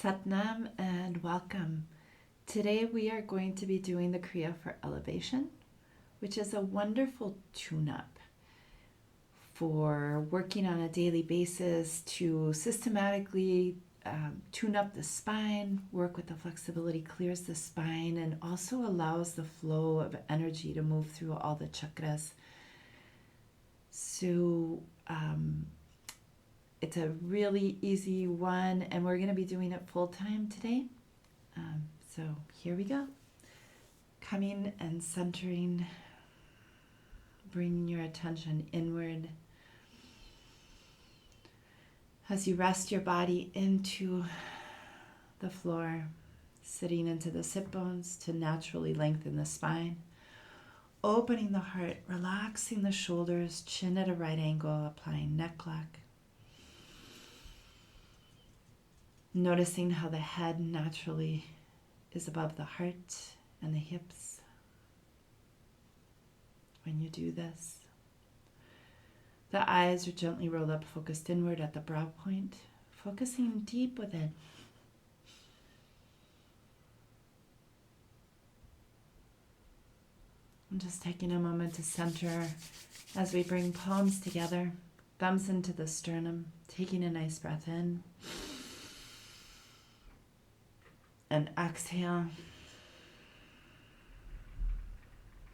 Satnam and welcome. Today we are going to be doing the Kriya for elevation, which is a wonderful tune-up for working on a daily basis to systematically tune up the spine, work with the flexibility, clears the spine, and also allows the flow of energy to move through all the chakras. So it's a really easy one, and we're going to be doing it full time today. So here we go. Coming and centering, bringing your attention inward. As you rest your body into the floor, sitting into the sit bones to naturally lengthen the spine. Opening the heart, relaxing the shoulders, chin at a right angle, applying neck lock. Noticing how the head naturally is above the heart and the hips when you do this. The eyes are gently rolled up, focused inward at the brow point, focusing deep within. I'm just taking a moment to center as we bring palms together, thumbs into the sternum, taking a nice breath in. And exhale.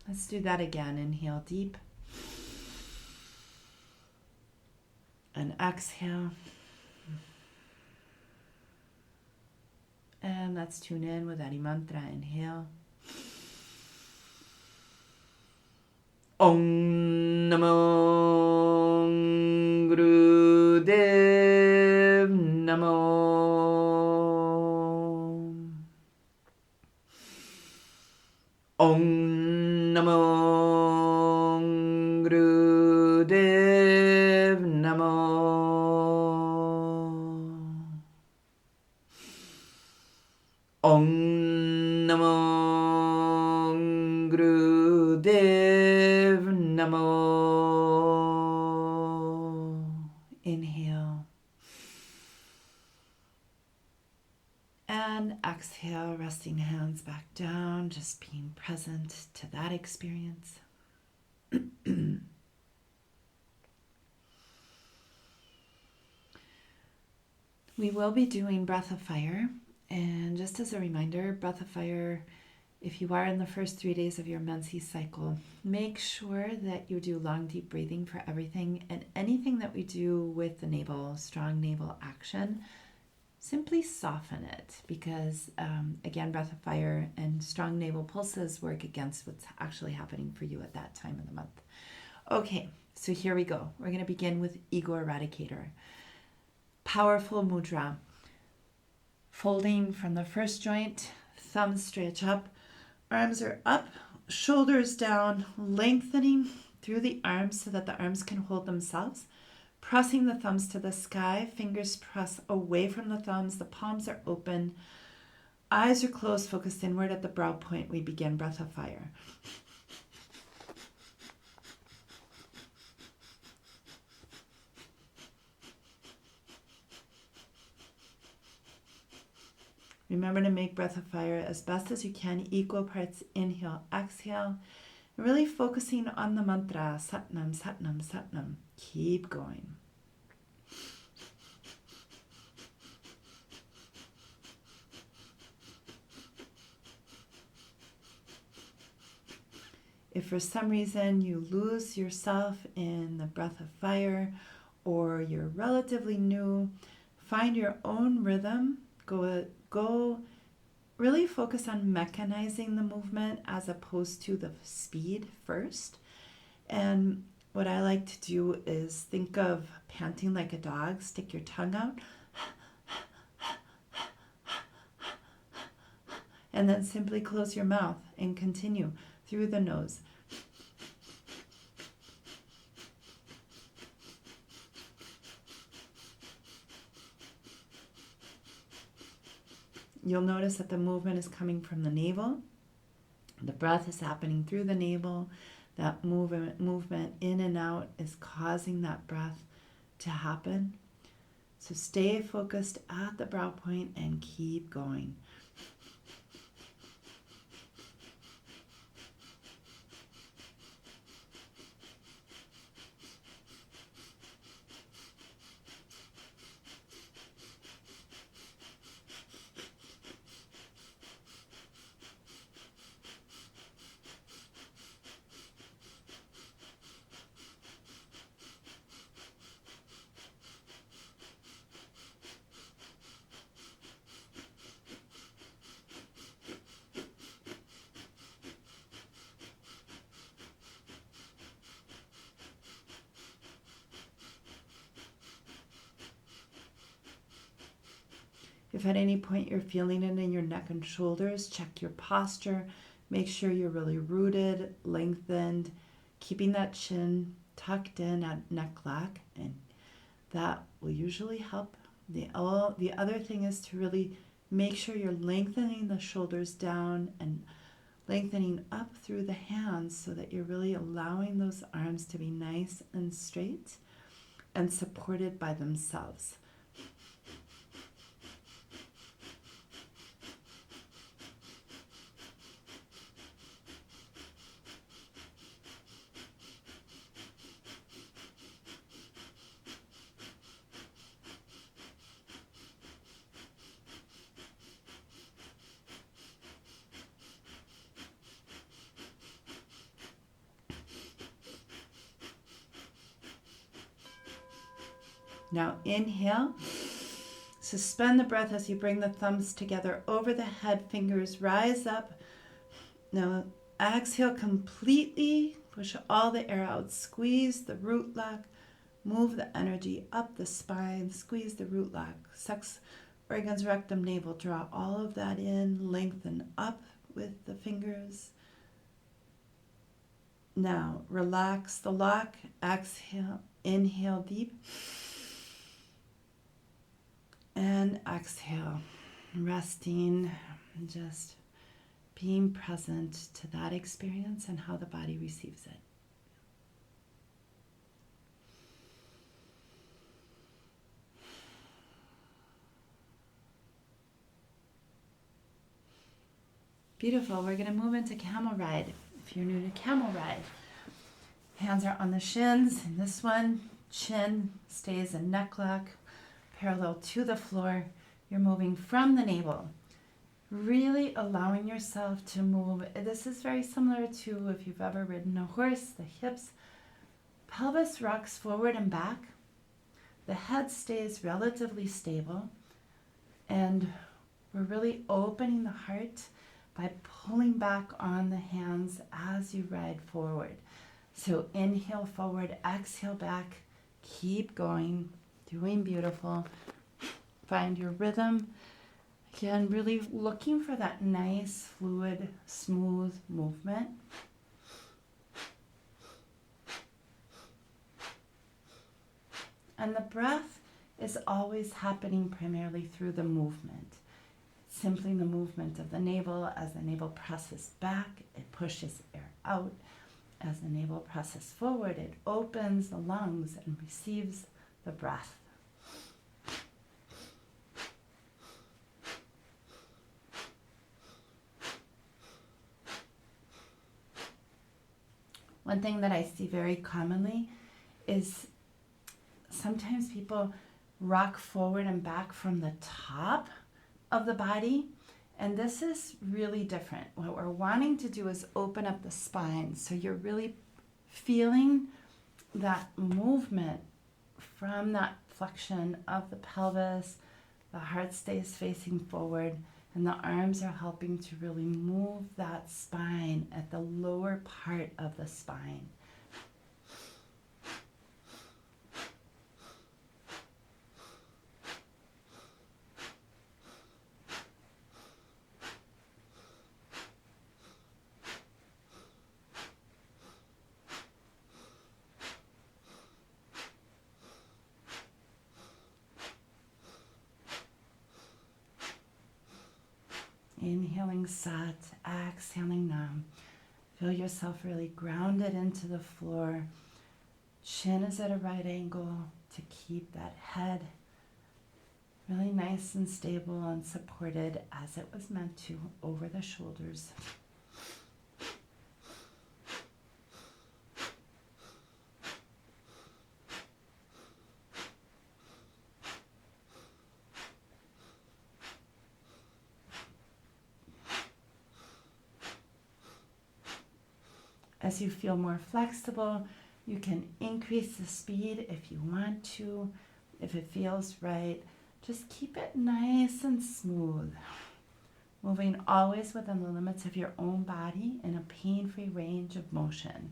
Let's do that again. Inhale deep. And exhale. And let's tune in with Adi Mantra. Inhale. Om Namo Gurudev Namo. Om Namo Gurudev Namo. Om Namo Gurudev Namo. Inhale. And exhale, resting hands back down, just being present to that experience. We will be doing breath of fire. And just as a reminder, breath of fire, if you are in the first 3 days of your menses cycle, make sure that you do long, deep breathing for everything. And anything that we do with the navel, strong navel action, simply soften it because, again, breath of fire and strong navel pulses work against what's actually happening for you at that time of the month. Okay, so here we go. We're going to begin with Ego Eradicator. Powerful mudra. Folding from the first joint, thumbs stretch up, arms are up, shoulders down, lengthening through the arms so that the arms can hold themselves. Pressing the thumbs to the sky, fingers press away from the thumbs, the palms are open, eyes are closed, focused inward at the brow point. We begin breath of fire. Remember to make breath of fire as best as you can, equal parts inhale, exhale, really focusing on the mantra, Satnam, Satnam, Satnam. Keep going. If for some reason you lose yourself in the breath of fire or you're relatively new, find your own rhythm. Go really focus on mechanizing the movement as opposed to the speed first. And what I like to do is think of panting like a dog. Stick your tongue out. And then simply close your mouth and continue through the nose. You'll notice that the movement is coming from the navel. The breath is happening through the navel. That movement in and out is causing that breath to happen. So stay focused at the brow point and keep going. If at any point you're feeling it in your neck and shoulders, check your posture. Make sure you're really rooted, lengthened, keeping that chin tucked in at neck lock, and that will usually help. The other thing is to really make sure you're lengthening the shoulders down and lengthening up through the hands so that you're really allowing those arms to be nice and straight and supported by themselves. Now inhale, suspend the breath as you bring the thumbs together over the head, fingers rise up. Now exhale completely, push all the air out, squeeze the root lock, move the energy up the spine, squeeze the root lock, sex organs, rectum, navel, draw all of that in, lengthen up with the fingers. Now relax the lock, exhale, inhale deep. And exhale, resting, just being present to that experience and how the body receives it. Beautiful. We're going to move into camel ride. If you're new to camel ride, hands are on the shins. In this one, chin stays in neck lock, parallel to the floor. You're moving from the navel, really allowing yourself to move. This is very similar to if you've ever ridden a horse, the hips. Pelvis rocks forward and back. The head stays relatively stable. And we're really opening the heart by pulling back on the hands as you ride forward. So inhale forward, exhale back, keep going. Doing beautiful. Find your rhythm. Again, really looking for that nice, fluid, smooth movement. And the breath is always happening primarily through the movement. Simply the movement of the navel. As the navel presses back, it pushes air out. As the navel presses forward, it opens the lungs and receives the breath. One thing that I see very commonly is sometimes people rock forward and back from the top of the body, and this is really different. What we're wanting to do is open up the spine, so you're really feeling that movement from that flexion of the pelvis. The heart stays facing forward, and the arms are helping to really move that spine at the lower part of the spine. Inhaling Sat, exhaling Nam. Feel yourself really grounded into the floor. Chin is at a right angle to keep that head Really nice and stable and supported as it was meant to over the shoulders. As you feel more flexible, you can increase the speed if you want to, if it feels right. Just keep it nice and smooth, moving always within the limits of your own body in a pain-free range of motion.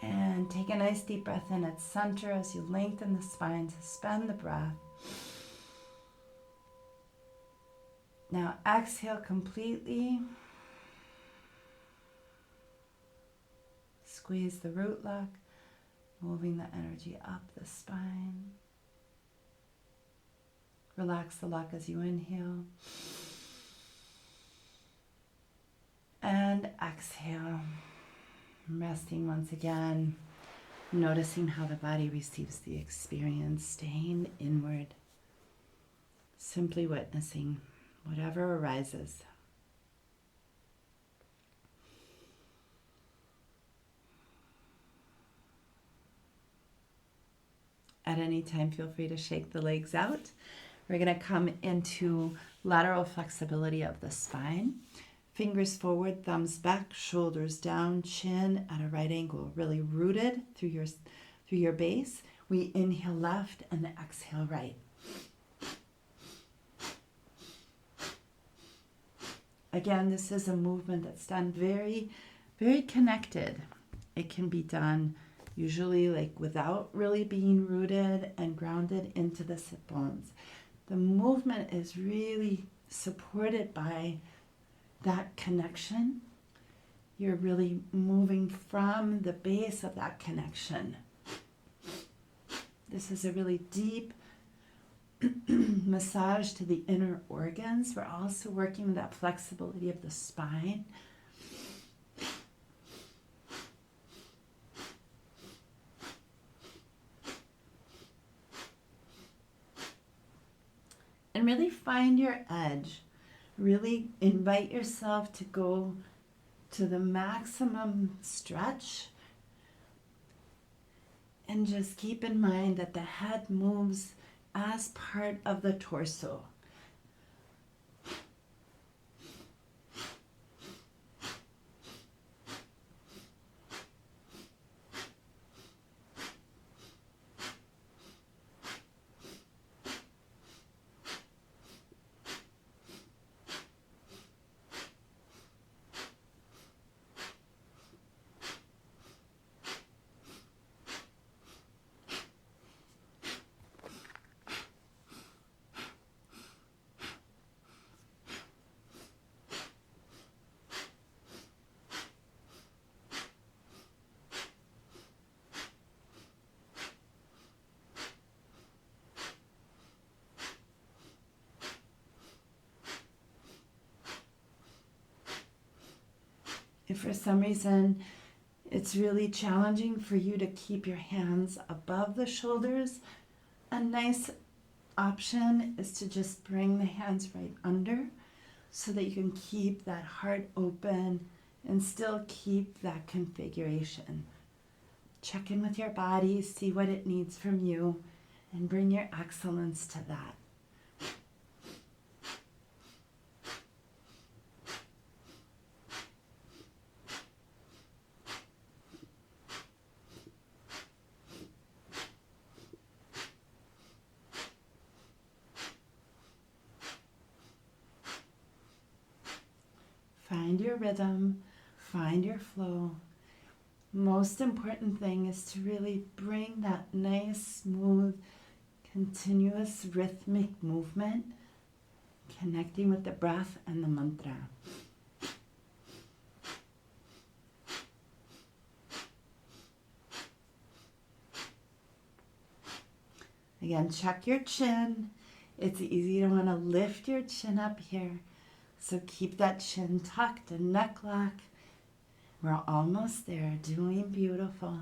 And take a nice deep breath in at center as you lengthen the spine, suspend the breath. Now exhale completely. Squeeze the root lock, moving the energy up the spine. Relax the lock as you inhale. And exhale. Resting once again, noticing how the body receives the experience, staying inward, simply witnessing whatever arises. At any time, feel free to shake the legs out. We're going to come into lateral flexibility of the spine. Fingers forward, thumbs back, shoulders down, chin at a right angle, really rooted through your base. We inhale left and exhale right. Again, this is a movement that's done very, very connected. It can be done usually like without really being rooted and grounded into the sit bones. The movement is really supported by that connection. You're really moving from the base of that connection. This is a really deep massage to the inner organs. We're also working with that flexibility of the spine. And really find your edge. Really invite yourself to go to the maximum stretch. And just keep in mind that the head moves as part of the torso. If for some reason it's really challenging for you to keep your hands above the shoulders, a nice option is to just bring the hands right under so that you can keep that heart open and still keep that configuration. Check in with your body, see what it needs from you, and bring your excellence to that. Find your rhythm, find your flow. Most important thing is to really bring that nice, smooth, continuous rhythmic movement, connecting with the breath and the mantra. Again, check your chin. It's easy to want to lift your chin up here. So keep that chin tucked and neck lock. We're almost there, doing beautiful.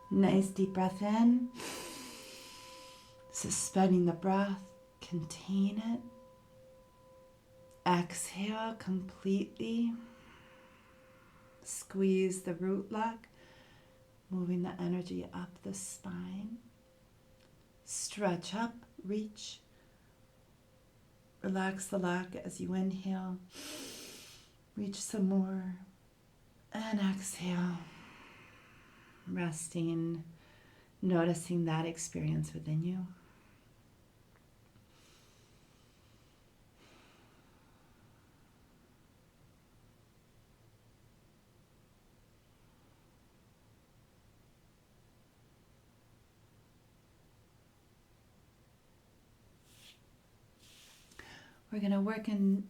Nice deep breath in, suspending the breath, contain it. Exhale completely. Squeeze the root lock, moving the energy up the spine. Stretch up, reach. Relax the lock as you inhale. Reach some more. And exhale. Resting, noticing that experience within you. We're going to work and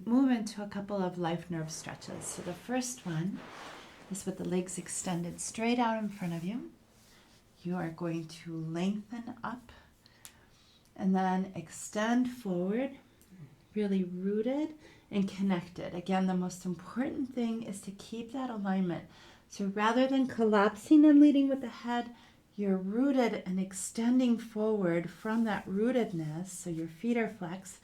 move into a couple of life nerve stretches. So the first one is with the legs extended straight out in front of you. You are going to lengthen up and then extend forward, really rooted and connected. Again, the most important thing is to keep that alignment. So rather than collapsing and leading with the head, you're rooted and extending forward from that rootedness. So your feet are flexed,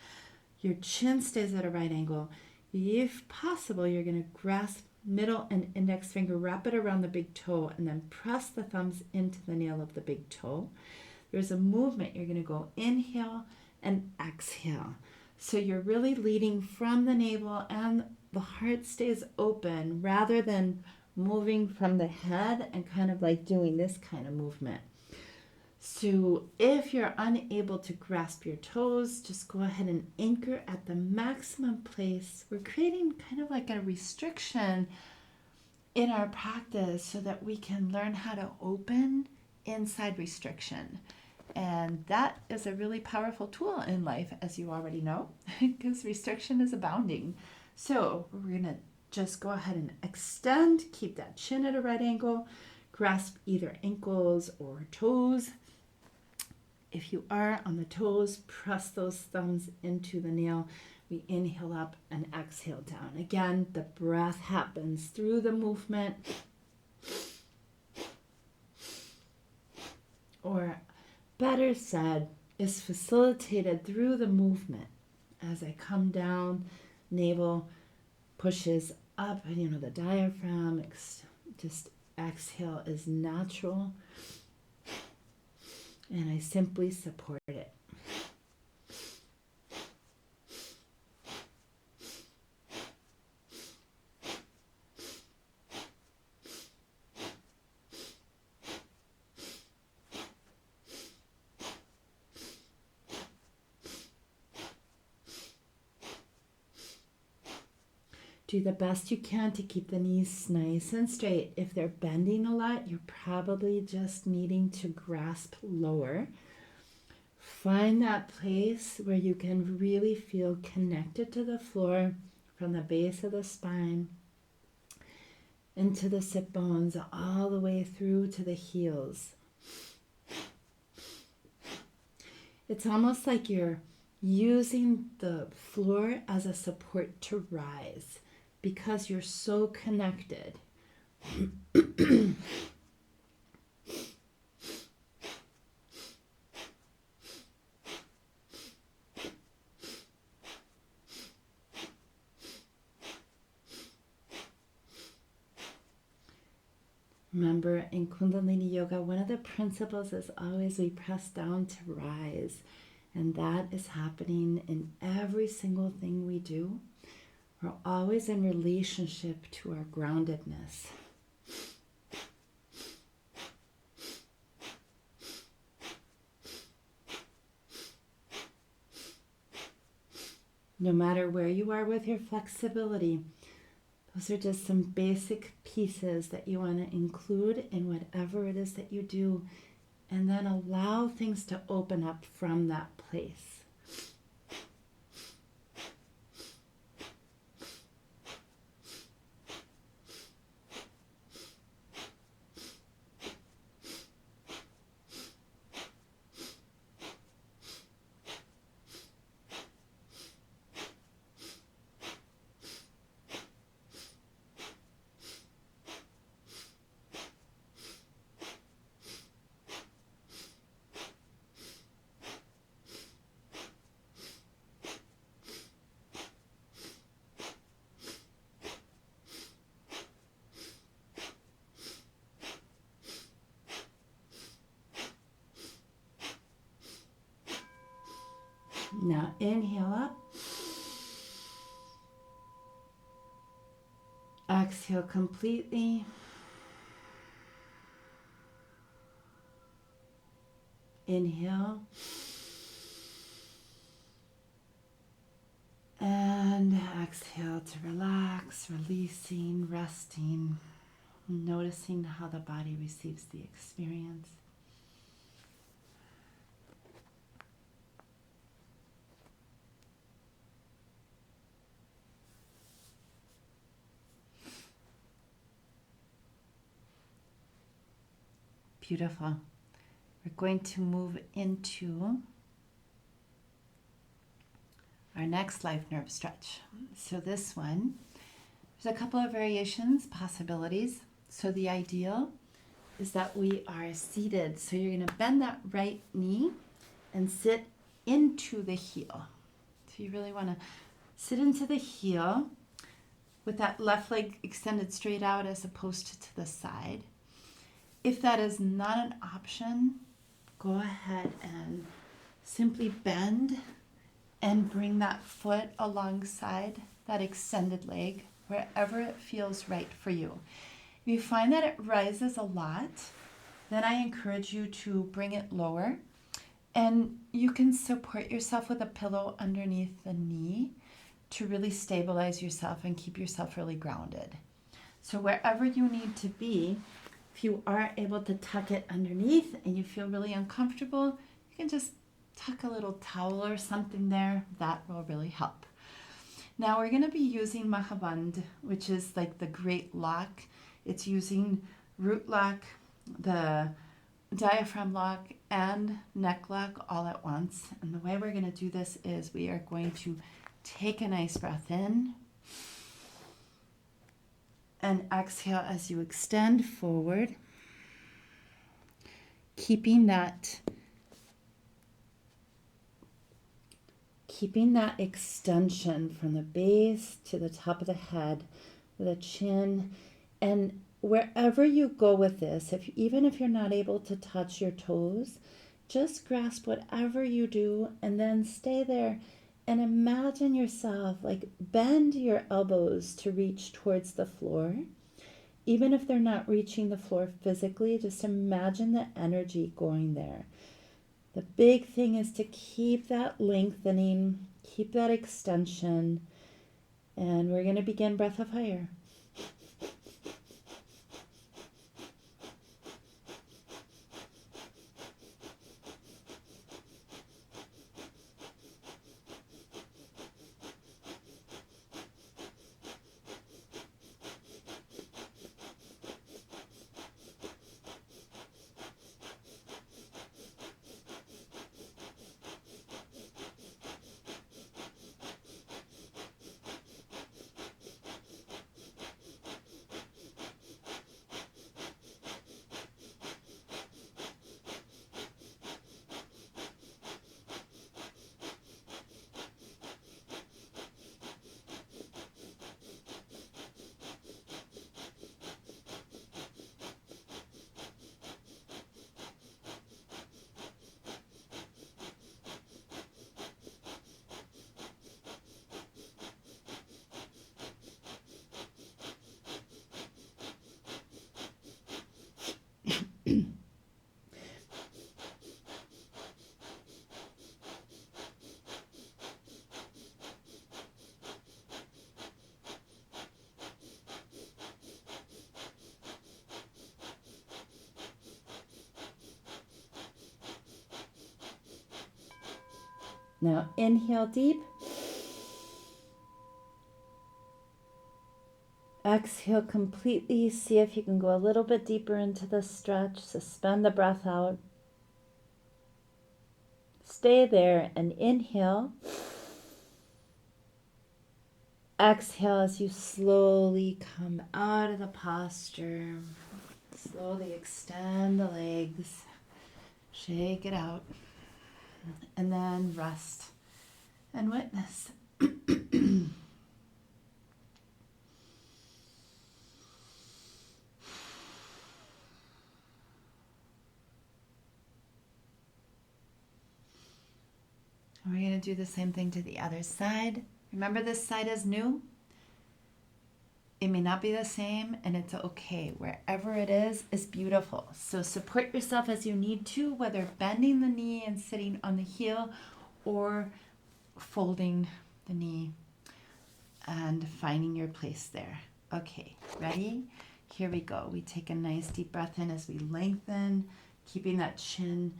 your chin stays at a right angle. If possible, you're going to grasp middle and index finger, wrap it around the big toe, and then press the thumbs into the nail of the big toe. There's a movement. You're going to go inhale and exhale. So you're really leading from the navel and the heart stays open rather than moving from the head and kind of like doing this kind of movement. So if you're unable to grasp your toes, just go ahead and anchor at the maximum place. We're creating kind of like a restriction in our practice so that we can learn how to open inside restriction. And that is a really powerful tool in life, as you already know, because restriction is abounding. So we're going to just go ahead and extend, keep that chin at a right angle, grasp either ankles or toes. If you are on the toes, press those thumbs into the nail. We inhale up and exhale down. Again, the breath happens through the movement. Or better said, is facilitated through the movement. As I come down, navel pushes up, and the diaphragm, just exhale is natural. And I simply support it. Do the best you can to keep the knees nice and straight. If they're bending a lot, you're probably just needing to grasp lower. Find that place where you can really feel connected to the floor from the base of the spine into the sit bones all the way through to the heels. It's almost like you're using the floor as a support to rise because you're so connected. Remember, in Kundalini Yoga, one of the principles is always we press down to rise. And that is happening in every single thing we do. We're always in relationship to our groundedness. No matter where you are with your flexibility, those are just some basic pieces that you want to include in whatever it is that you do, and then allow things to open up from that place. Now inhale up. Exhale completely. Inhale. And exhale to relax, releasing, resting, noticing how the body receives the experience. Beautiful. We're going to move into our next life nerve stretch. So this one, there's a couple of variations, possibilities. So the ideal is that we are seated. So you're going to bend that right knee and sit into the heel. So you really want to sit into the heel with that left leg extended straight out as opposed to the side. If that is not an option, go ahead and simply bend and bring that foot alongside that extended leg wherever it feels right for you. If you find that it rises a lot, then I encourage you to bring it lower, and you can support yourself with a pillow underneath the knee to really stabilize yourself and keep yourself really grounded. So wherever you need to be, if you are able to tuck it underneath and you feel really uncomfortable, you can just tuck a little towel or something there. That will really help. Now we're going to be using Mahaband, which is like the great lock. It's using root lock, the diaphragm lock, and neck lock all at once. And the way we're going to do this is we are going to take a nice breath in and exhale as you extend forward, keeping that extension from the base to the top of the head, the chin. And wherever you go with this, even if you're not able to touch your toes, just grasp whatever you do and then stay there. And imagine yourself, like, bend your elbows to reach towards the floor. Even if they're not reaching the floor physically, just imagine the energy going there. The big thing is to keep that lengthening, keep that extension, And we're going to begin breath of fire. Now inhale deep. Exhale completely. See if you can go a little bit deeper into the stretch. Suspend the breath out. Stay there and inhale. Exhale as you slowly come out of the posture. Slowly extend the legs. Shake it out. And then rest and witness. We're going to do the same thing to the other side. Remember, this side is new. It may not be the same, and it's okay. Wherever it is beautiful. So support yourself as you need to, whether bending the knee and sitting on the heel or folding the knee and finding your place there. Okay, ready? Here we go. We take a nice deep breath in as we lengthen, keeping that chin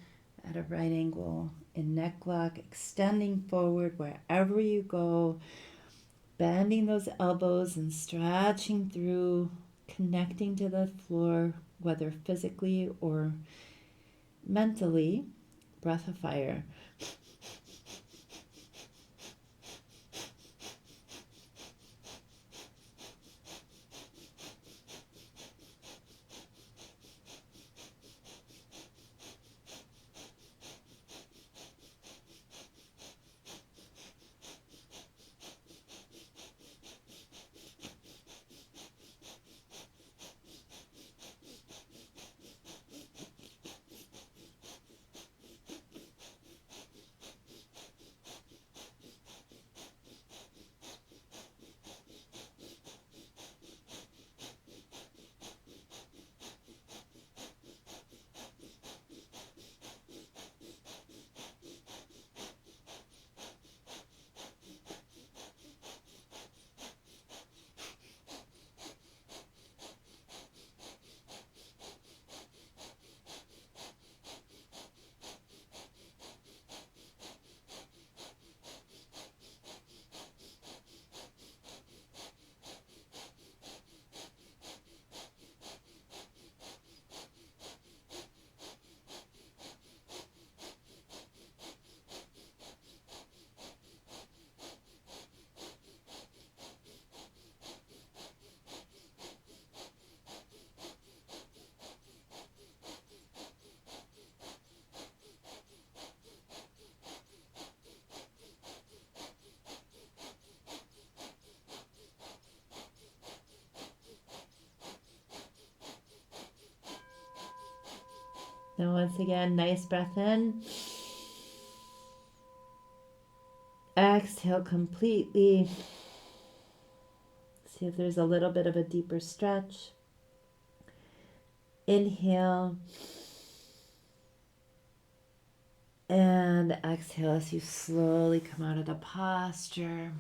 at a right angle in neck lock, extending forward wherever you go, bending those elbows and stretching through, connecting to the floor, whether physically or mentally. Breath of fire. Now once again, nice breath in. Exhale completely. See if there's a little bit of a deeper stretch. Inhale. And exhale as you slowly come out of the posture.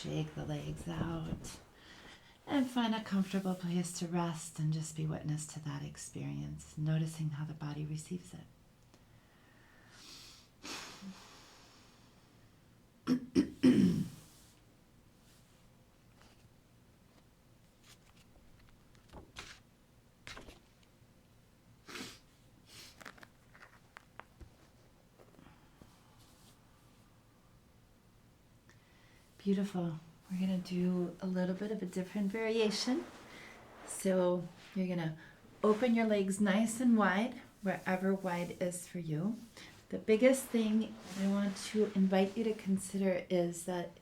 Shake the legs out and find a comfortable place to rest and just be witness to that experience, noticing how the body receives it. Beautiful. We're going to do a little bit of a different variation. So you're going to open your legs nice and wide, wherever wide is for you. The biggest thing I want to invite you to consider is that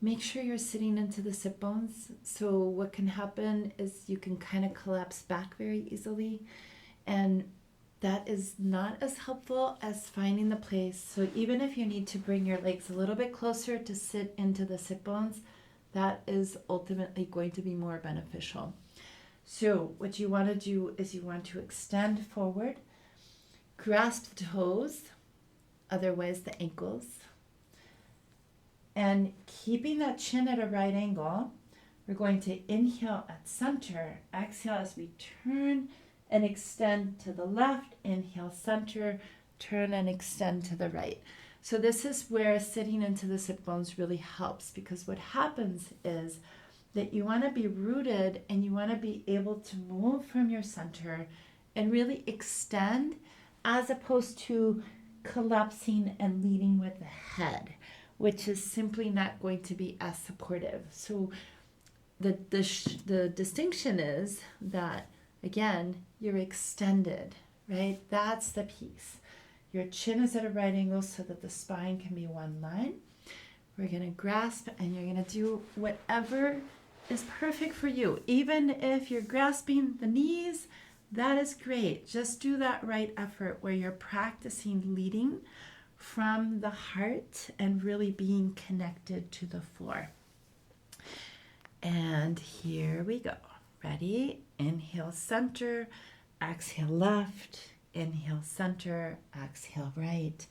make sure you're sitting into the sit bones. So what can happen is you can kind of collapse back very easily, and that is not as helpful as finding the place. So even if you need to bring your legs a little bit closer to sit into the sit bones, that is ultimately going to be more beneficial. So what you want to do is you want to extend forward, grasp the toes, otherwise the ankles, and keeping that chin at a right angle, we're going to inhale at center, exhale as we turn and extend to the left, inhale center, turn and extend to the right. So this is where sitting into the sit bones really helps, because what happens is that you want to be rooted and you want to be able to move from your center and really extend, as opposed to collapsing and leading with the head, which is simply not going to be as supportive. So the distinction is that, again, you're extended, right? That's the piece. Your chin is at a right angle so that the spine can be one line. We're going to grasp and you're going to do whatever is perfect for you. Even if you're grasping the knees, that is great. Just do that right effort where you're practicing leading from the heart and really being connected to the floor. And here we go. Ready? Inhale center, exhale left, inhale center, exhale right.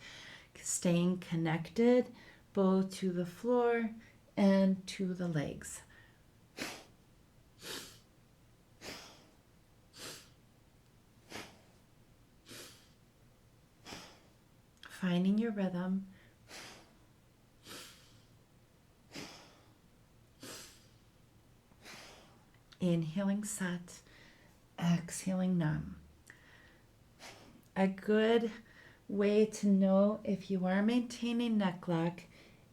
Staying connected both to the floor and to the legs. Finding your rhythm. Inhaling sat, exhaling nam. A good way to know if you are maintaining neck lock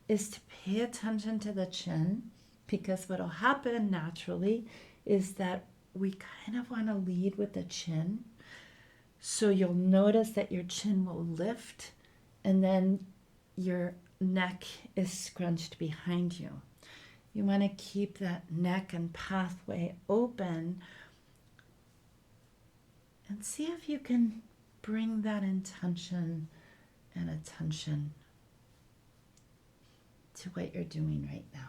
is to pay attention to the chin, because what will happen naturally is that we kind of want to lead with the chin. So you'll notice that your chin will lift and then your neck is scrunched behind you. You want to keep that neck and pathway open and see if you can bring that intention and attention to what you're doing right now.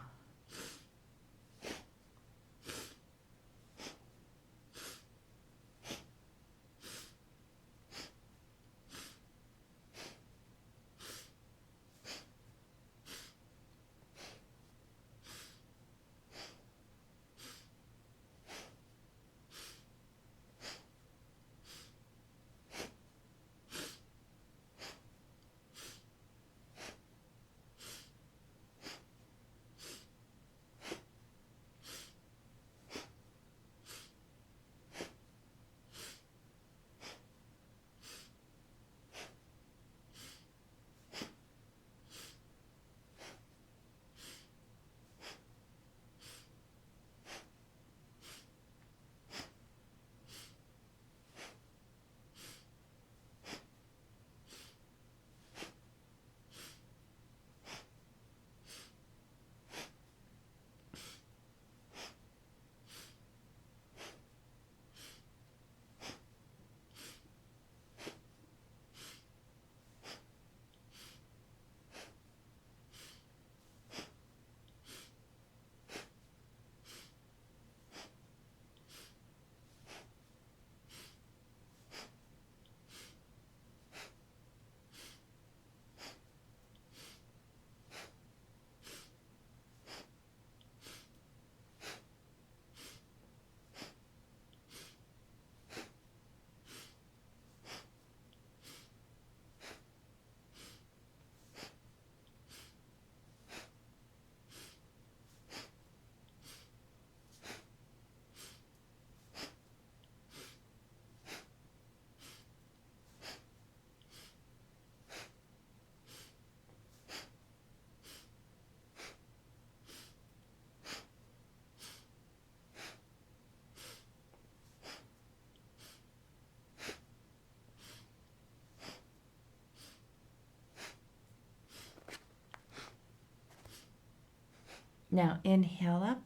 Now inhale up.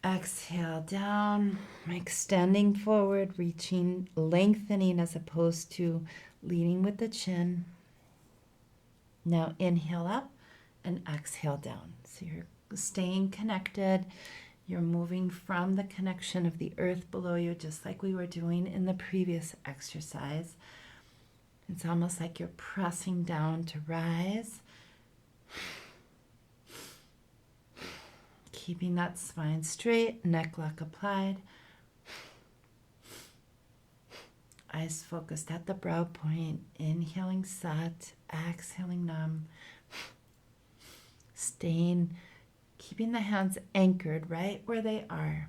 Exhale down, extending forward, reaching, lengthening as opposed to leading with the chin. Now inhale up and exhale down. So you're staying connected. You're moving from the connection of the earth below you, just like we were doing in the previous exercise. It's almost like you're pressing down to rise. Keeping that spine straight, neck lock applied. Eyes focused at the brow point. Inhaling sat, exhaling nam. Staying, keeping the hands anchored right where they are.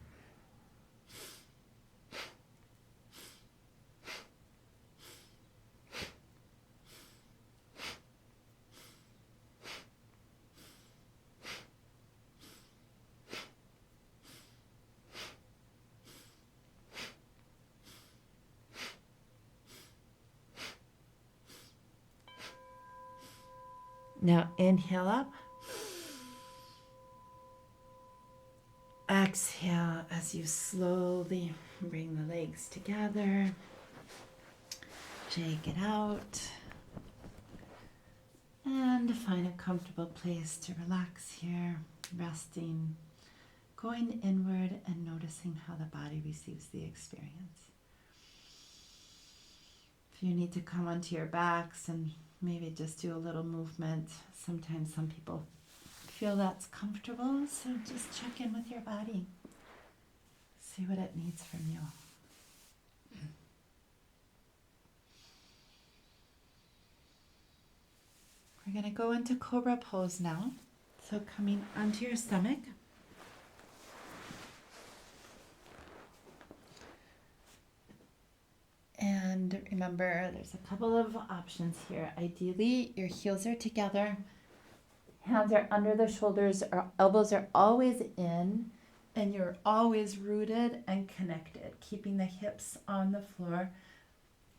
Now inhale up. Exhale as you slowly bring the legs together. Shake it out. And find a comfortable place to relax here, resting, going inward and noticing how the body receives the experience. If you need to come onto your backs and maybe just do a little movement, sometimes some people feel that's comfortable, so just check in with your body. See what it needs from you. We're going to go into Cobra Pose now. So coming onto your stomach. And remember, there's a couple of options here. Ideally, your heels are together. Hands are under the shoulders, or elbows are always in, and you're always rooted and connected, keeping the hips on the floor.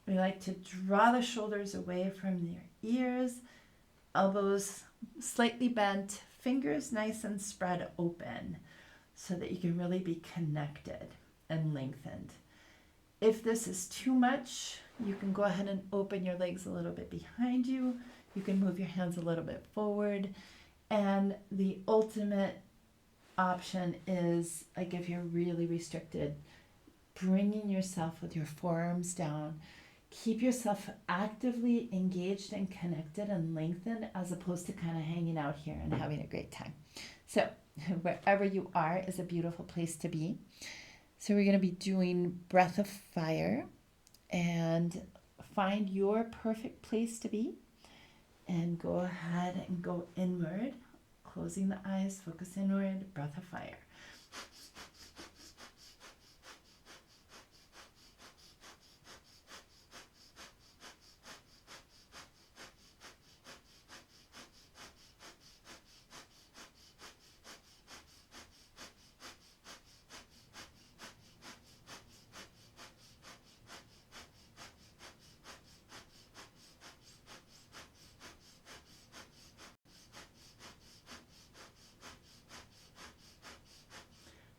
We like to draw the shoulders away from your ears, elbows slightly bent, fingers nice and spread open so that you can really be connected and lengthened. If this is too much, you can go ahead and open your legs a little bit behind you. You can move your hands a little bit forward. And the ultimate option is, like if you're really restricted, bringing yourself with your forearms down. Keep yourself actively engaged and connected and lengthened as opposed to kind of hanging out here and having a great time. So wherever you are is a beautiful place to be. So we're going to be doing Breath of Fire, and find your perfect place to be and go ahead and go inward, closing the eyes, focus inward, Breath of Fire.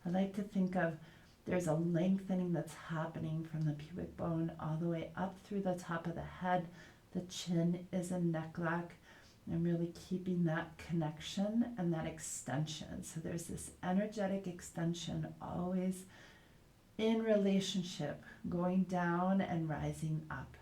I like to think of there's a lengthening that's happening from the pubic bone all the way up through the top of the head. The chin is a neck lock. I'm really keeping that connection and that extension. So there's this energetic extension always in relationship, going down and rising up.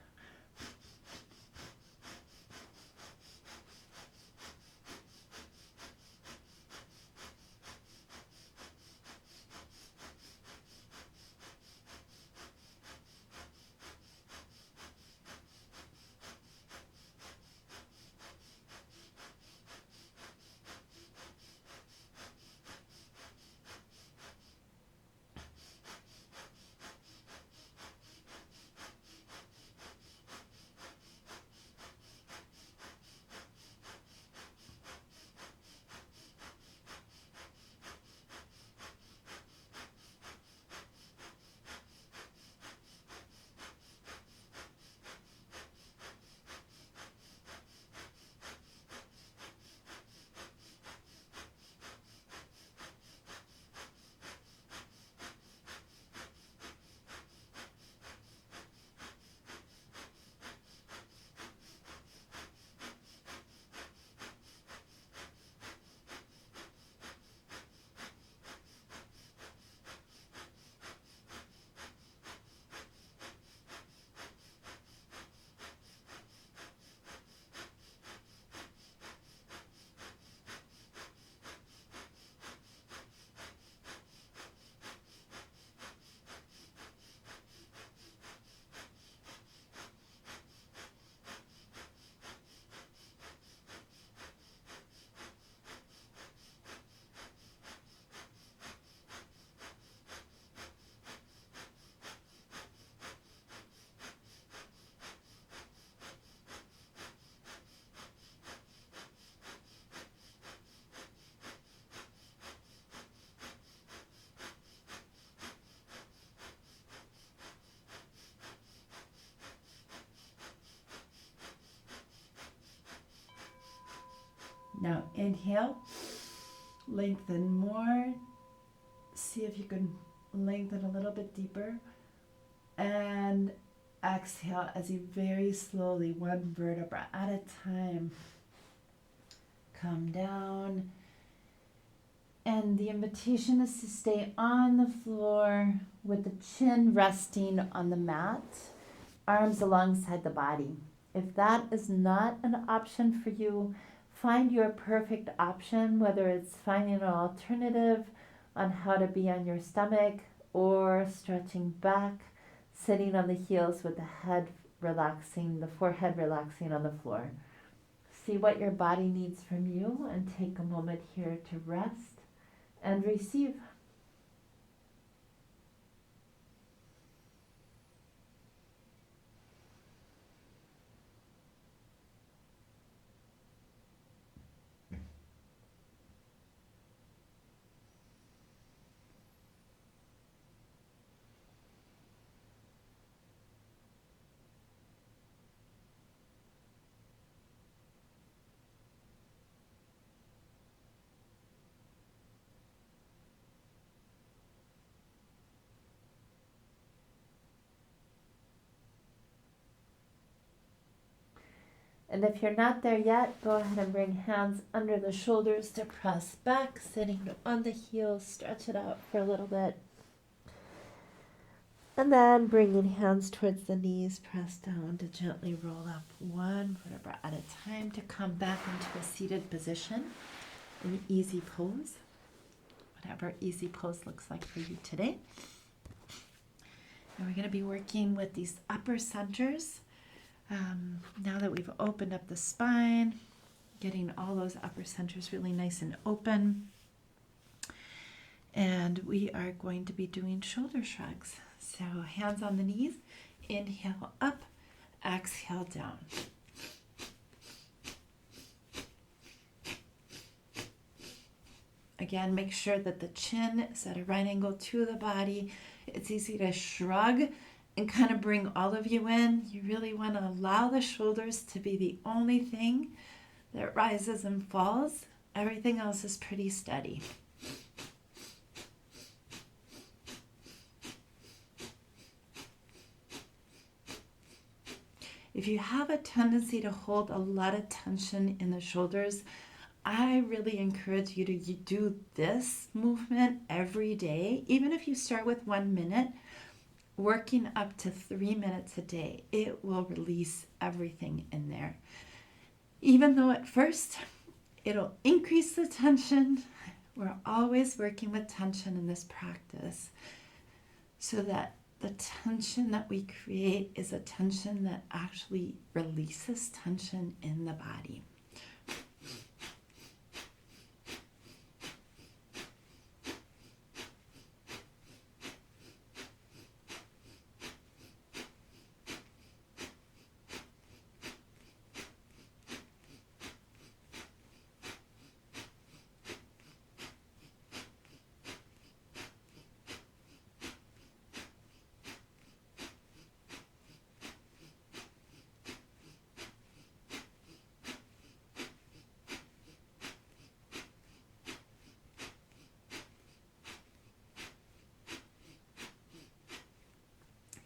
Now inhale, lengthen more. See if you can lengthen a little bit deeper. And exhale as you very slowly, one vertebra at a time, come down. And the invitation is to stay on the floor with the chin resting on the mat, arms alongside the body. If that is not an option for you, find your perfect option, whether it's finding an alternative on how to be on your stomach or stretching back, sitting on the heels with the head relaxing, the forehead relaxing on the floor. See what your body needs from you and take a moment here to rest and receive. And if you're not there yet, go ahead and bring hands under the shoulders to press back, sitting on the heels, stretch it out for a little bit. And then bringing hands towards the knees, press down to gently roll up one vertebra at a time to come back into a seated position, an easy pose, whatever easy pose looks like for you today. And we're going to be working with these upper centers. Now that we've opened up the spine, getting all those upper centers really nice and open. And we are going to be doing shoulder shrugs. So hands on the knees, inhale up, exhale down. Again, make sure that the chin is at a right angle to the body. It's easy to shrug and kind of bring all of you in. You really want to allow the shoulders to be the only thing that rises and falls. Everything else is pretty steady. If you have a tendency to hold a lot of tension in the shoulders, I really encourage you to do this movement every day. Even if you start with 1 minute, working up to 3 minutes a day, it will release everything in there. Even though at first it'll increase the tension, we're always working with tension in this practice so that the tension that we create is a tension that actually releases tension in the body.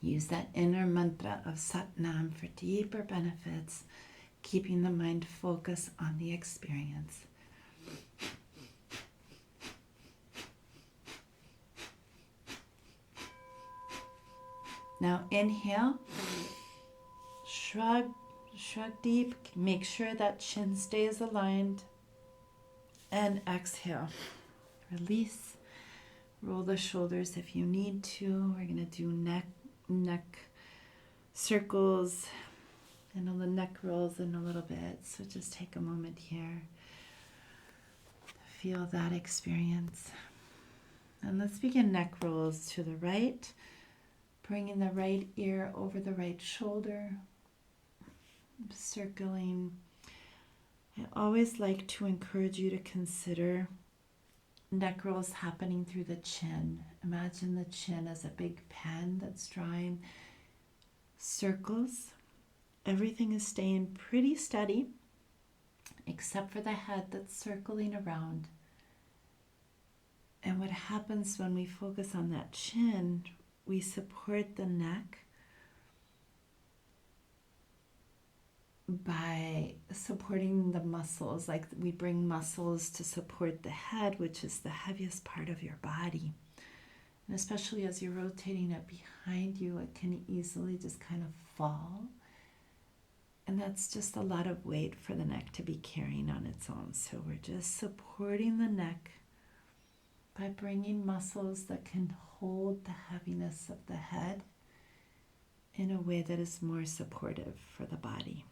Use that inner mantra of Sat Nam for deeper benefits, keeping the mind focused on the experience. Now inhale, shrug deep, make sure that chin stays aligned, and exhale. Release, roll the shoulders if you need to. We're going to do neck circles and all the neck rolls in a little bit. So just take a moment here. Feel that experience. And let's begin neck rolls to the right, bringing the right ear over the right shoulder, circling. I always like to encourage you to consider neck rolls happening through the chin. Imagine the chin as a big pen that's drawing circles. Everything is staying pretty steady. except for the head that's circling around. And what happens when we focus on that chin, we support the neck by supporting the muscles, like we bring muscles to support the head, which is the heaviest part of your body. And especially as you're rotating it behind you, it can easily just kind of fall. And that's just a lot of weight for the neck to be carrying on its own. So we're just supporting the neck by bringing muscles that can hold the heaviness of the head in a way that is more supportive for the body.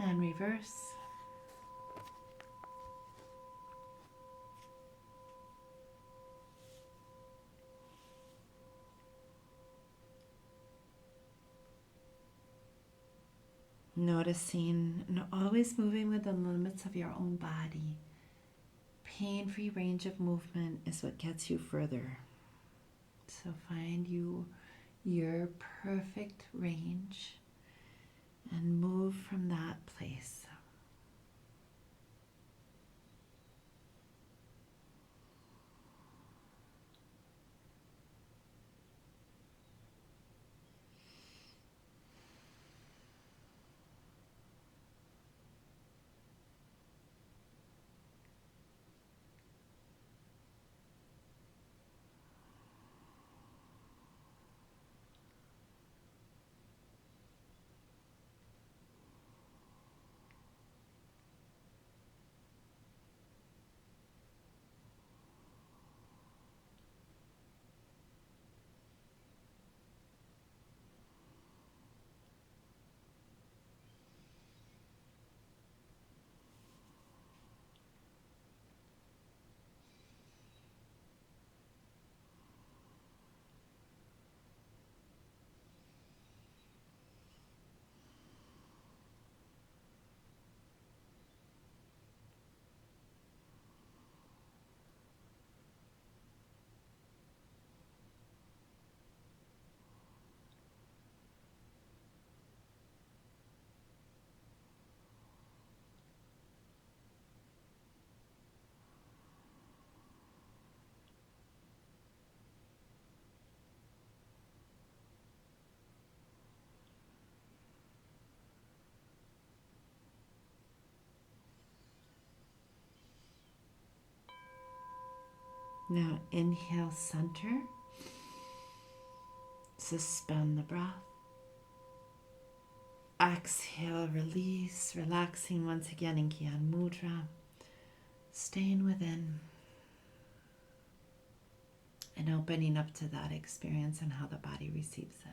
And reverse. Noticing and always moving within the limits of your own body. Pain-free range of movement is what gets you further. So find your perfect range and move from that place. Now inhale, center. Suspend the breath. Exhale, release, relaxing once again in Gyan Mudra. Staying within and opening up to that experience and how the body receives it.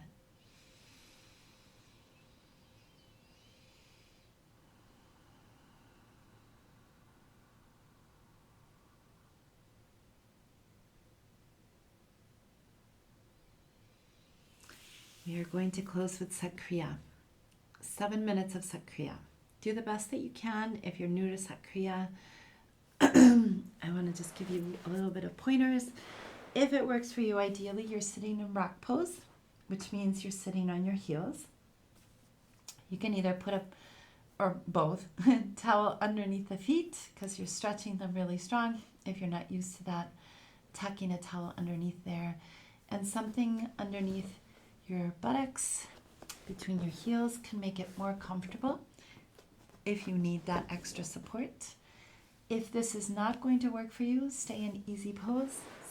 We are going to close with Sat Kriya. 7 minutes of Sat Kriya. Do the best that you can. If you're new to Sat Kriya, I want to just give you a little bit of pointers. If it works for you, ideally you're sitting in rock pose, which means you're sitting on your heels. You can either put or both, towel underneath the feet because you're stretching them really strong. If you're not used to that, tucking a towel underneath there and something underneath your buttocks between your heels can make it more comfortable if you need that extra support. If this is not going to work for you, stay in easy pose,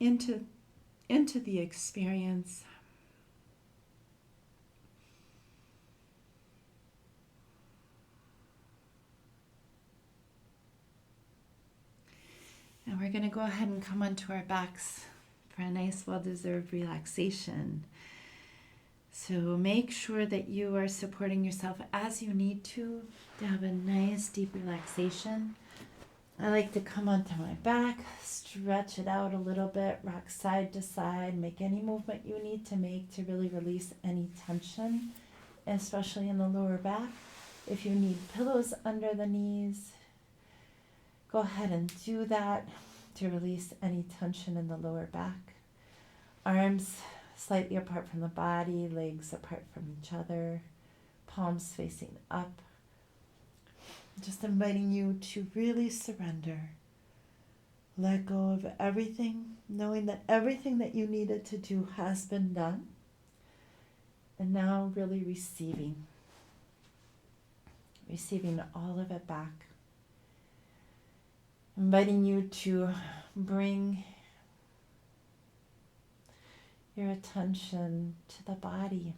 into the experience. And we're going to go ahead and come onto our backs for a nice, well-deserved relaxation. So make sure that you are supporting yourself as you need to have a nice, deep relaxation. I like to come onto my back, stretch it out a little bit, rock side to side, make any movement you need to make to really release any tension, especially in the lower back. If you need pillows under the knees, go ahead and do that to release any tension in the lower back. Arms slightly apart from the body, legs apart from each other, palms facing up. Just inviting you to really surrender. Let go of everything, knowing that everything that you needed to do has been done. And now really receiving all of it back. Inviting you to bring your attention to the body.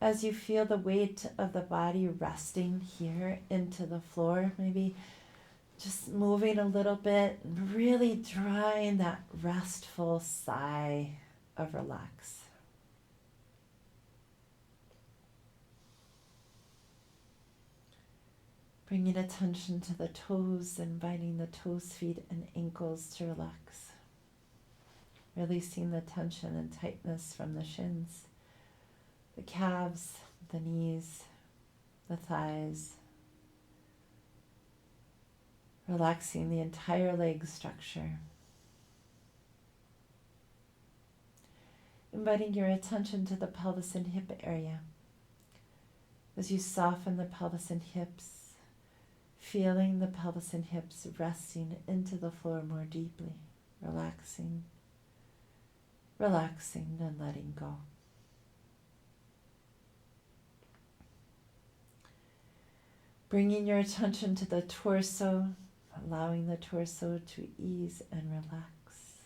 As you feel the weight of the body resting here into the floor, maybe just moving a little bit, really drawing that restful sigh of relax. Bringing attention to the toes, inviting the toes, feet, and ankles to relax. Releasing the tension and tightness from the shins, the calves, the knees, the thighs. Relaxing the entire leg structure. Inviting your attention to the pelvis and hip area. As you soften the pelvis and hips, feeling the pelvis and hips resting into the floor more deeply, relaxing, and letting go. Bringing your attention to the torso, allowing the torso to ease and relax.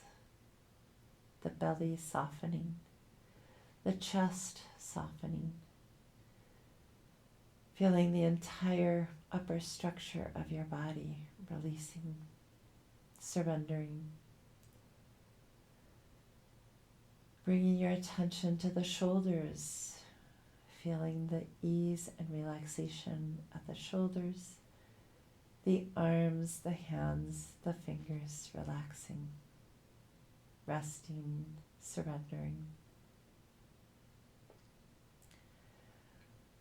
The belly softening, the chest softening. Feeling the entire upper structure of your body releasing, surrendering. Bringing your attention to the shoulders, feeling the ease and relaxation of the shoulders, the arms, the hands, the fingers relaxing, resting, surrendering.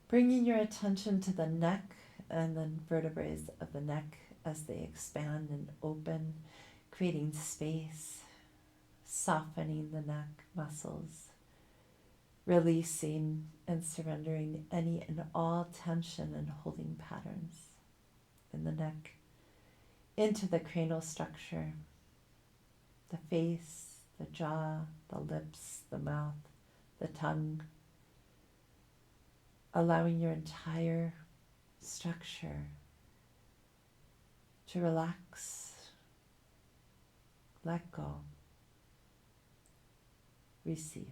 Bringing your attention to the neck and the vertebrae of the neck as they expand and open, creating space, softening the neck muscles, releasing and surrendering any and all tension and holding patterns in the neck, into the cranial structure, the face, the jaw, the lips, the mouth, the tongue, allowing your entire structure to relax, let go, receive.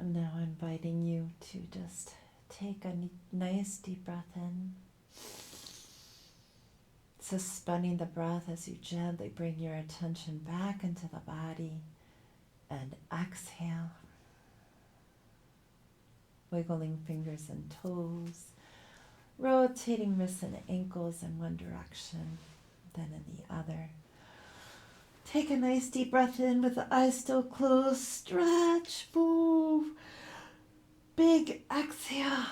I'm now inviting you to just take a nice deep breath in, suspending the breath as you gently bring your attention back into the body, and exhale, wiggling fingers and toes, rotating wrists and ankles in one direction, then in the other. Take a nice deep breath in with the eyes still closed. Stretch, move. Big exhale.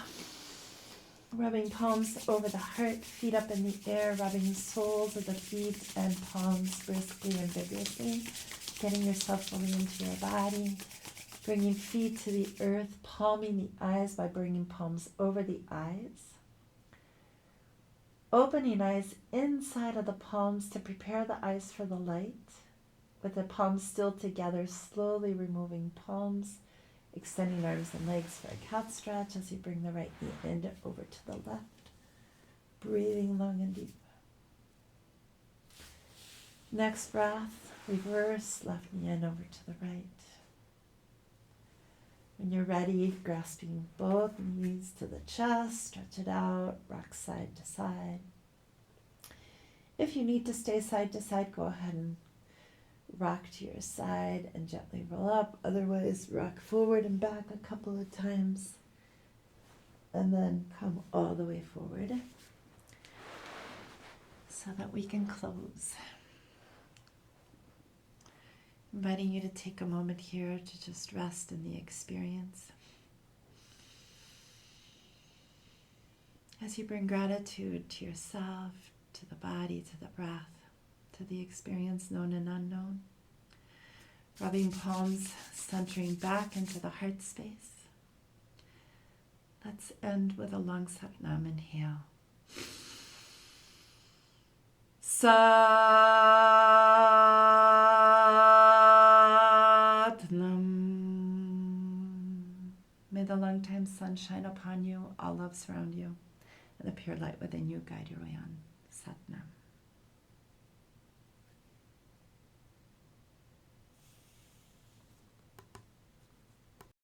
Rubbing palms over the heart, feet up in the air, rubbing the soles of the feet and palms briskly and vigorously. Getting yourself fully into your body. Bringing feet to the earth, palming the eyes by bringing palms over the eyes. Opening eyes inside of the palms to prepare the eyes for the light. With the palms still together, slowly removing palms, extending arms and legs for a cat stretch as you bring the right knee in over to the left. Breathing long and deep. Next breath, reverse, left knee in over to the right. When you're ready, grasping both knees to the chest, stretch it out, rock side to side. If you need to stay side to side, go ahead and rock to your side and gently roll up. Otherwise, rock forward and back a couple of times. And then come all the way forward so that we can close. Inviting you to take a moment here to just rest in the experience. As you bring gratitude to yourself, to the body, to the breath, to the experience known and unknown. Rubbing palms, centering back into the heart space. Let's end with a long Satnam inhale. Satnam. May the long-time sun shine upon you, all love surround you, and the pure light within you guide your way on. Satnam.